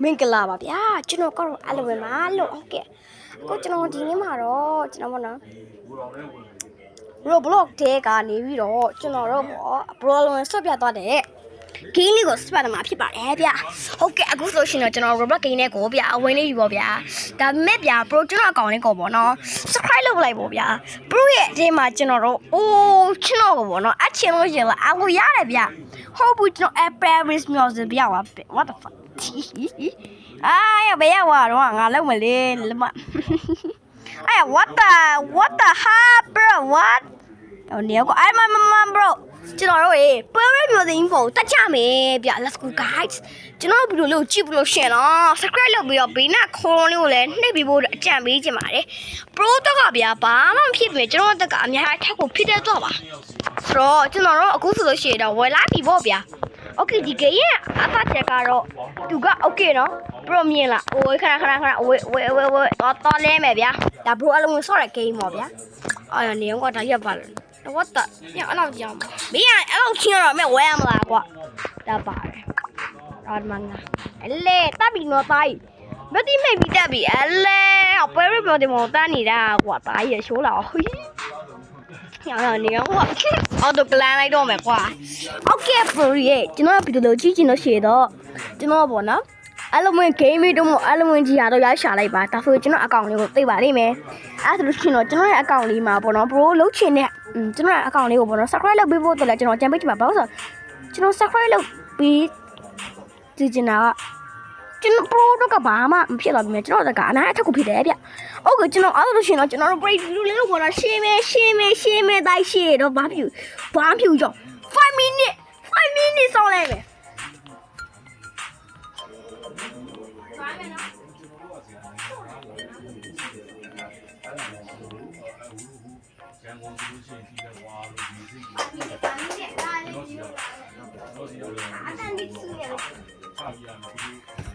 မင်္ဂလာပါဗျာကျွန်တော်ကတော့အလဝင်ပါလို့ဟုတ်ကဲ့အခုကျွန်တော်ဒီနေ့မှာတော့ကျွန်တော်မနော် Roblox တဲကနေပြီးတော့ကျွန်တော်တို့ပေါ့ Brawler ဆွတ်ပြသွားတဲ့ game လေးကိုစပတ်မှာဖြစ်ပါတယ်ဗျာဟုတ်ကဲ့အခုဆိုရှင်တော့ကျွန်တော် Roblox game နဲ့ကိုဗျာအဝင်လေးယူပေါ့ဗျာဒါပေမဲ့ဗျာ Pro ကျွန်တော်အကောင့်လေးကိုပေါ့နော် subscribe လုပ်လိုက်ပေါ့ဗျာ Pro ရဲ့အထဲမှာကျွန်တော်တို့ကျွန်တော်ပေါ့နော်အချင်းလို့ရှင်လာအကိုရတယ်ဗျာဟုတ်ဘူးကျွန်တော် Paris Music ဗျာ what the fuck 哎呀，不要玩了，我老没嘞，了嘛。哎呀，what the hell, bro? What？哦，你个，哎妈 bro， 知道了喂，不要让别人 info， 大家没，别 ，let's go guys。知道不了，记不了线了 ，subscribe 了不要别那看了嘞，那边不讲没讲嘛嘞。bro 这个别把忙批评，知道这个你还太过批得多吧？说，知道了，故事都写的，我拉皮包别。OK ဒီကိရဲ့အဖချက်ကတော့သူက OK နော် bro မြင်လားဟိုခဏဝေတော့လဲမယ်ဗျာဒါ bro အလုံးဆော့တဲ့ game ပေါ့ဗျာအော်နေကဒါရက်ပါလား what the ညအဲ့လောက်ကြောင်မင်းအဲ့လောက်ချင်းတော့မဲ့ဝဲရမလားကွာဒါပါတယ်ဒါမှငါအလေတပ်ပြီးတော့တိုင်းမတိမိတ်ပြီးတက်ပြီးအလေပွဲရပြောတယ်မောတန်းနေတာကွာတိုင်းရရှိုးလာဟို你让我都不来来到没挂 OK bro 耶今天比如今天写的今天不呢အဲ့လိုမျိုး game တွေတော့အဲ့လိုမျိုးကြီးရတော့ရရှာလိုက်ပါဒါဆိုကျွန်တော်အကောင့်လေးကိုသိပါလိမ့်မယ်အဲ့ဒါဆိုလို့ရှိရင်တော့ကျွန်တော်ရဲ့အကောင့်လေးမှာပေါ့နော် bro လုတ်ချင်တဲ့ကျွန်တော်ရဲ့အကောင့်လေးကိုပေါ့နော် subscribe လုပ်ပေးဖို့တော့လည်းကျွန်တော်ကြံပေးချင်ပါဘာလို့ဆိုကျွန်တော် subscribe လုပ်ပြီးကြည့်ချင်တာကကျွန်တော် pro တော့ကဘာမှမဖြစ်တော့ဘူးမြင်ကျွန်တော်ကအနားအထက်ကိုဖြစ်တယ်ဗျဟုတ်ကဲ့ကျွန်တော်အဲ့လိုရှင်တော့ကျွန်တော်တို့ break video လေးလို့ခေါ်တာရှင်းမဲတိုင်းရှင်းတော့ဘာဖြူကြော5 minute ဆောင်းလိုက်မယ်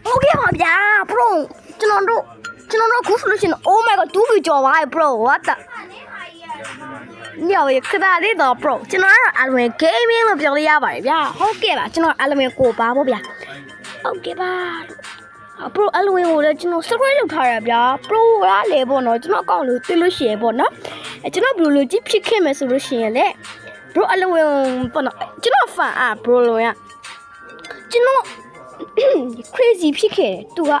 โอเคပါဗျာ bro ကျွန်တော်တို့ခုဆိုလို့ရှိရင် oh my god 2 ကြော်ပါ bro what the ညောရခဏလေးတော့ bro ကျွန်တော်ကတော့အလွန် gaming လို့ပြောလို့ရပါတယ်ဗျာဟုတ်ကဲ့ပါကျွန်တော်အလွန်ကိုပါပေါ့ဗျာဟုတ်ကဲ့ပါbro အလွန်ကိုလည်းကျွန်တော် subscribe လုပ်ထားရဗျာ pro ကလည်းပေါ့နော်ကျွန်တော်အကောင့်လို့တွေ့လို့ရှိရပေါ့နော်ကျွန်တော်ဘယ်လိုကြည့်ဖြစ်ခဲ့မယ်ဆိုလို့ရှိရင်လေ bro အလွန်ပေါ့နော်ကျွန်တော် fan bro လို့ရကျွန်တော် crazy ဖြစ်ခဲ့တယ်သူက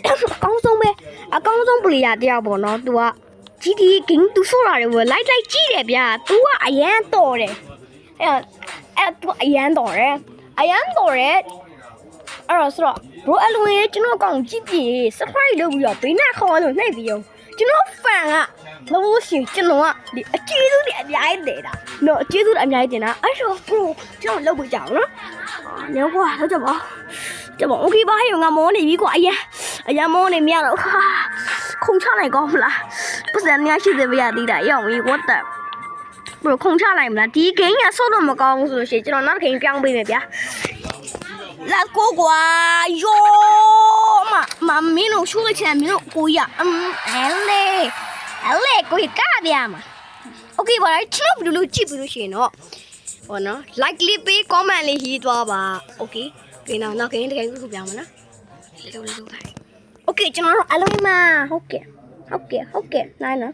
အကောင်းဆုံး player တယောက်ပေါ့နော်သူက GTA game သူဆိုလာတယ်လိုက်ကြည့်တယ်ဗျာသူကအရန်တော်တယ်အဲ့သူအရန်တော်တယ်အဲ့တော့ဆိုတော့ bro အလွန်ရဲ့ကျွန်တော်အကောင့်ကြည့်ပြီး subscribe လုပ်ပြီးတော့ဘေးနားခေါ်လို့နှိပ်ပြီးတော့ကျွန်တော် fan ကလို့ရှိရင်ကျွန်တော်ကဒီအကျေးဇူးတွေအများကြီးတင်တာနော်အကျေးဇူးတွေအများကြီးတင်တာအဲ့တော့ bro ကျွန်တော်လုပ်ပြကြအောင်နော်ညကွာတော့ကြပါโอเคပါဟဲ့ငါမောနေပြီကွာအရန်မောနေမြရတော့ခုံချနိုင်ကောင်းမလားပတ်စံများရှိသေးဗျာတီးတာရောက်ပြီ what the bro ခုံချနိုင်မလားဒီ game ကဆော့တော့မကောင်းဘူးဆိုလို့ရှိရင်ကျွန်တော်နောက်တစ် game ပြောင်းပေးမယ်ဗျာ let's go ကွာယောမမင်းတို့ရှိုးလိုက်ချင်မင်းတို့ကိုကြီးအဲ့လေကိုကြီးကဗျာမှာ okay ပါကျွန်တော်ဗီဒီယိုလို့ကြည့်ပြီးလို့ရှိရင်တော့ဟောနော် like လေးပေး comment လေးရေးသွားပါ okay ကဲနောက်ခင်တကယ်ခုပြောင်းမနော်လုပ်ပါ okay ကျွန်တော်တို့အလုံးမဟုတ်ကဲ့နိုင်နော်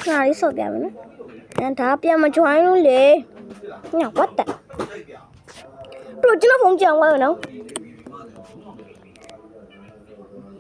ခဏလေးစော့ပြမယ်နော်ဒါပြန်မ join လို့လေည what the bro ကျွန်တော်ဖုန်းကြောင်သွားရနော်